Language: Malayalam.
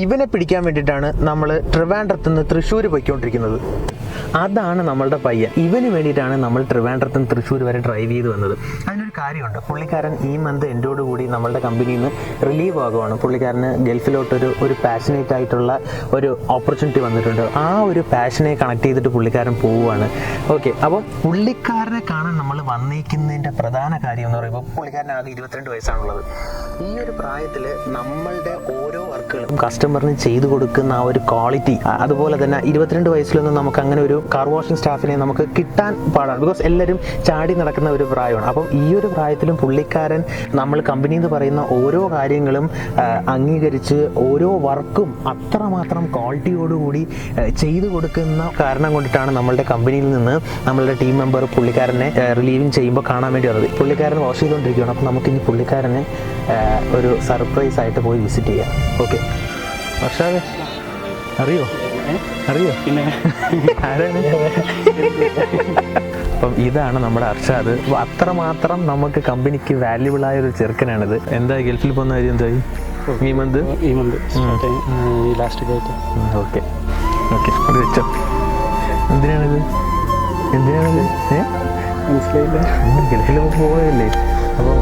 ഇവനെ പിടിക്കാൻ വേണ്ടിയിട്ടാണ് നമ്മൾ ട്രിവാൻഡ്രത്ത് നിന്ന് തൃശ്ശൂർ പോയിക്കൊണ്ടിരിക്കുന്നത്. അതാണ് നമ്മളുടെ പയ്യൻ. ഇവന് വേണ്ടിയിട്ടാണ് നമ്മൾ ട്രിവാൻഡ്രത്ത് നിന്ന് തൃശ്ശൂർ വരെ ഡ്രൈവ് ചെയ്ത് വന്നത്. അതിനൊരു കാര്യമുണ്ട്, പുള്ളിക്കാരൻ ഈ മന്ത് എൻ്റോടുകൂടി നമ്മളുടെ കമ്പനിയിൽ നിന്ന് റിലീവ് ആകുവാണ്. പുള്ളിക്കാരന് ഗൾഫിലോട്ടൊരു ഒരു പാഷനേറ്റ് ആയിട്ടുള്ള ഒരു ഓപ്പർച്യൂണിറ്റി വന്നിട്ടുണ്ട്. ആ ഒരു പാഷനെ കണക്ട് ചെയ്തിട്ട് പുള്ളിക്കാരൻ പോവുകയാണ്. ഓക്കെ, അപ്പം പുള്ളിക്കാരനെ കാണാൻ നമ്മൾ വന്നിരിക്കുന്നതിൻ്റെ പ്രധാന കാര്യം എന്ന് പറയുമ്പോൾ പുള്ളിക്കാരന് ആകെ 22 വയസ്സാണുള്ളത്. ഈ ഒരു പ്രായത്തിൽ നമ്മളുടെ ഓരോ വർക്കുകളും കസ്റ്റമറിന് ചെയ്തു കൊടുക്കുന്ന ആ ഒരു ക്വാളിറ്റി, അതുപോലെ തന്നെ 22 വയസ്സിലൊന്നും നമുക്ക് അങ്ങനെ ഒരു കാർ വാഷിംഗ് സ്റ്റാഫിനെ നമുക്ക് കിട്ടാൻ പാടാണ്. ബിക്കോസ് എല്ലാവരും ചാടി നടക്കുന്ന ഒരു പ്രായമാണ്. അപ്പം ഈ ഒരു പ്രായത്തിലും പുള്ളിക്കാരൻ നമ്മൾ കമ്പനി എന്ന് പറയുന്ന ഓരോ കാര്യങ്ങളും അംഗീകരിച്ച് ഓരോ വർക്കും അത്രമാത്രം ക്വാളിറ്റിയോടുകൂടി ചെയ്തു കൊടുക്കുന്ന കാരണം കൊണ്ടിട്ടാണ് നമ്മളുടെ കമ്പനിയിൽ നിന്ന് നമ്മളുടെ ടീം മെമ്പർ പുള്ളിക്കാരനെ റിലീവിങ് ചെയ്യുമ്പോൾ കാണാൻ വേണ്ടി വന്നത്. പുള്ളിക്കാരൻ വാഷ് ചെയ്തുകൊണ്ടിരിക്കുകയാണ്. അപ്പം നമുക്കിനി പുള്ളിക്കാരനെ ഒരു സർപ്രൈസ് ആയിട്ട് പോയി വിസിറ്റ് ചെയ്യാം. ഓക്കെ, വർഷാവേ അറിയോ പിന്നെ ആരാണ്? അപ്പം ഇതാണ് നമ്മുടെ അർഷാദ്. അത്രമാത്രം നമുക്ക് കമ്പനിക്ക് വാല്യുബിൾ ആയ ഒരു ചെറുക്കനാണിത്. എന്താ ഗൾഫിൽ പോകുന്ന കാര്യം എന്തായി? ഈ മന്ത് ലാസ്റ്റ്. ഓക്കെ ഓക്കെ, അത് വെച്ചോ. എന്തിനാണിത്? മനസ്സിലായില്ല. ഗൾഫിൽ പോയല്ലേ? അപ്പോൾ